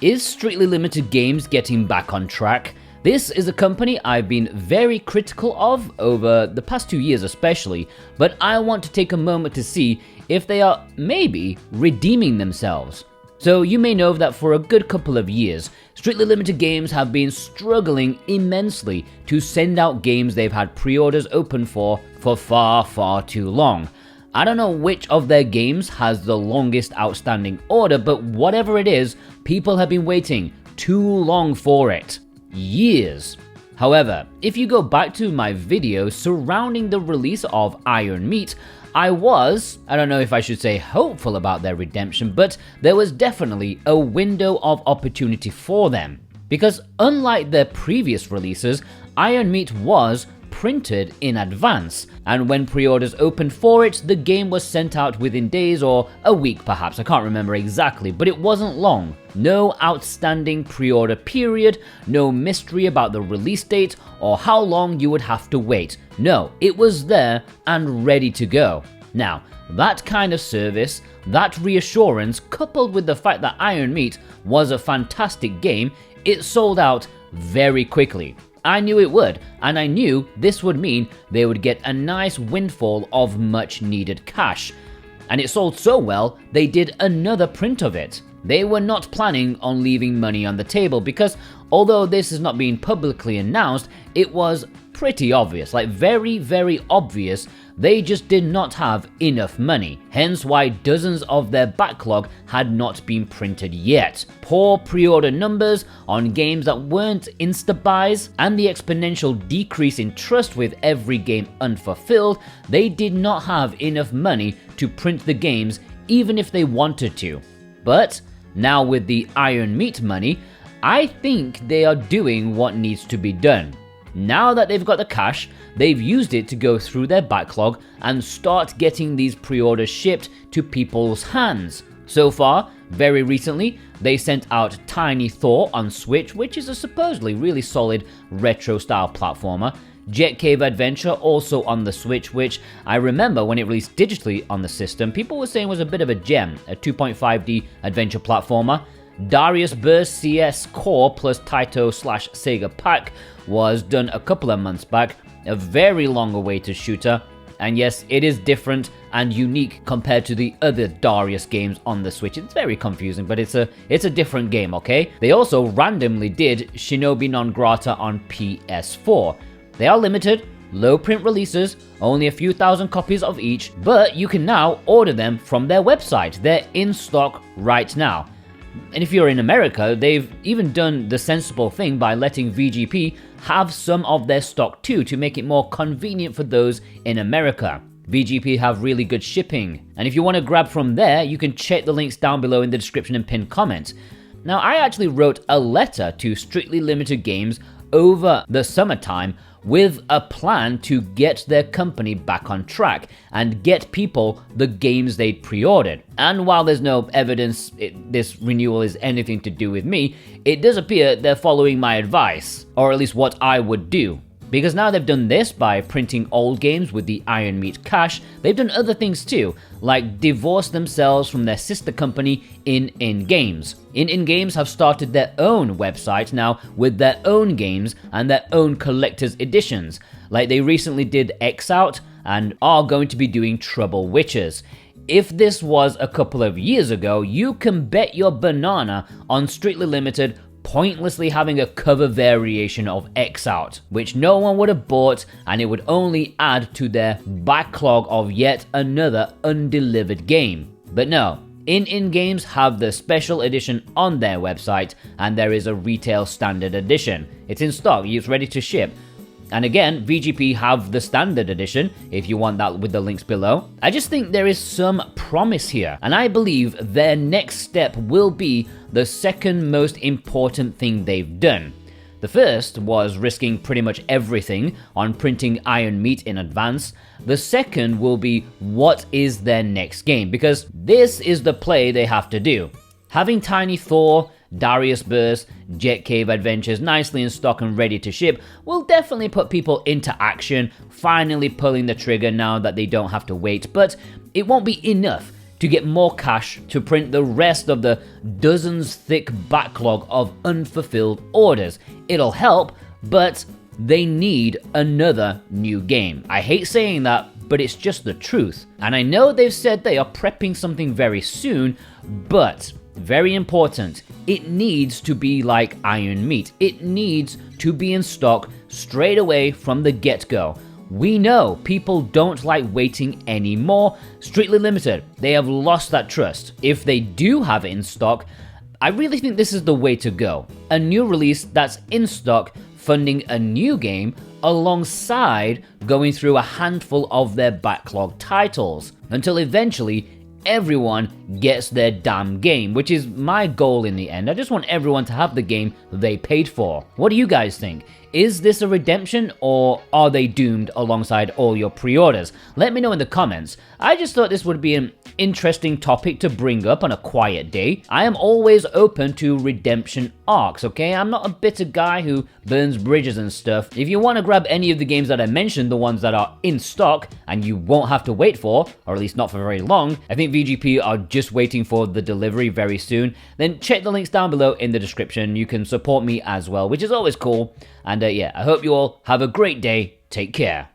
Is Strictly Limited Games getting back on track? This is a company I've been very critical of over the past 2 years especially, but I want to take a moment to see if they are maybe redeeming themselves. So you may know that for a good couple of years, Strictly Limited Games have been struggling immensely to send out games they've had pre-orders open for far too long. I don't know which of their games has the longest outstanding order, but whatever it is, people have been waiting too long for it. Years. However, if you go back to my video surrounding the release of Iron Meat, I don't know if I should say hopeful about their redemption, but there was definitely a window of opportunity for them. Because unlike their previous releases, Iron Meat was printed in advance, and when pre-orders opened for it, the game was sent out within days or a week perhaps, I can't remember exactly, but it wasn't long. No outstanding pre-order period, no mystery about the release date or how long you would have to wait. No, it was there and ready to go. Now, that kind of service, that reassurance, coupled with the fact that Iron Meat was a fantastic game, it sold out very quickly. I knew it would, and I knew this would mean they would get a nice windfall of much needed cash. And it sold so well, they did another print of it. They were not planning on leaving money on the table because although this is not being publicly announced, it was pretty obvious, like very obvious, they just did not have enough money, hence why dozens of their backlog had not been printed yet. Poor pre-order numbers on games that weren't insta-buys and the exponential decrease in trust with every game unfulfilled, they did not have enough money to print the games even if they wanted to. But now with the Iron Meat money, I think they are doing what needs to be done. Now that they've got the cash, they've used it to go through their backlog and start getting these pre-orders shipped to people's hands. So far, very recently, they sent out Tiny Thor on Switch, which is a supposedly really solid retro-style platformer. Jet Cave Adventure also on the Switch, which I remember when it released digitally on the system, people were saying was a bit of a gem, a 2.5D adventure platformer. Darius Burst CS Core plus Taito/Sega Pack was done a couple of months back, a very long awaited shooter, and yes, it is different and unique compared to the other Darius games on the Switch. It's very confusing, but it's a different game, okay? They also randomly did Shinobi Non Grata on PS4. They are limited, low print releases, only a few thousand copies of each, but you can now order them from their website. They're in stock right now. And if you're in America, they've even done the sensible thing by letting VGP have some of their stock too to make it more convenient for those in America. VGP have really good shipping, and if you want to grab from there, you can check the links down below in the description and pinned comment. Now, I actually wrote a letter to Strictly Limited Games over the summertime with a plan to get their company back on track and get people the games they'd pre-ordered. And while there's no evidence this renewal is anything to do with me, it does appear they're following my advice, or at least what I would do. Because now they've done this by printing old games with the Iron Meat cash, they've done other things too, like divorce themselves from their sister company In Games. In Games have started their own website now with their own games and their own collector's editions, like they recently did X Out and are going to be doing Trouble Witches. If this was a couple of years ago, you can bet your banana on Strictly Limited pointlessly having a cover variation of X Out, which no one would have bought, and it would only add to their backlog of yet another undelivered game. But no, In Games have the special edition on their website, and there is a retail standard edition. It's in stock, it's ready to ship. And again, VGP have the standard edition, if you want that with the links below. I just think there is some promise here, and I believe their next step will be the second most important thing they've done. The first was risking pretty much everything on printing Iron Meat in advance. The second will be what is their next game, because this is the play they have to do. Having Tiny Thor, Darius Burst, Jet Cave Adventures nicely in stock and ready to ship will definitely put people into action, finally pulling the trigger now that they don't have to wait, but it won't be enough to get more cash to print the rest of the dozens thick backlog of unfulfilled orders. It'll help, but they need another new game. I hate saying that, but it's just the truth. And I know they've said they are prepping something very soon, but very important, it needs to be like Iron Meat. It needs to be in stock straight away from the get-go. We know people don't like waiting anymore. Strictly Limited, they have lost that trust. If they do have it in stock, I really think this is the way to go. A new release that's in stock, funding a new game alongside going through a handful of their backlog titles, until eventually everyone gets their damn game, which is my goal in the end. I just want everyone to have the game they paid for. What do you guys think? Is this a redemption, or are they doomed alongside all your pre-orders? Let me know in the comments. I just thought this would be an interesting topic to bring up on a quiet day. I am always open to redemption arcs, okay? I'm not a bitter guy who burns bridges and stuff. If you want to grab any of the games that I mentioned, the ones that are in stock and you won't have to wait for, or at least not for very long, I think VGP are just waiting for the delivery very soon, then check the links down below in the description. You can support me as well, which is always cool. And yeah, I hope you all have a great day. Take care.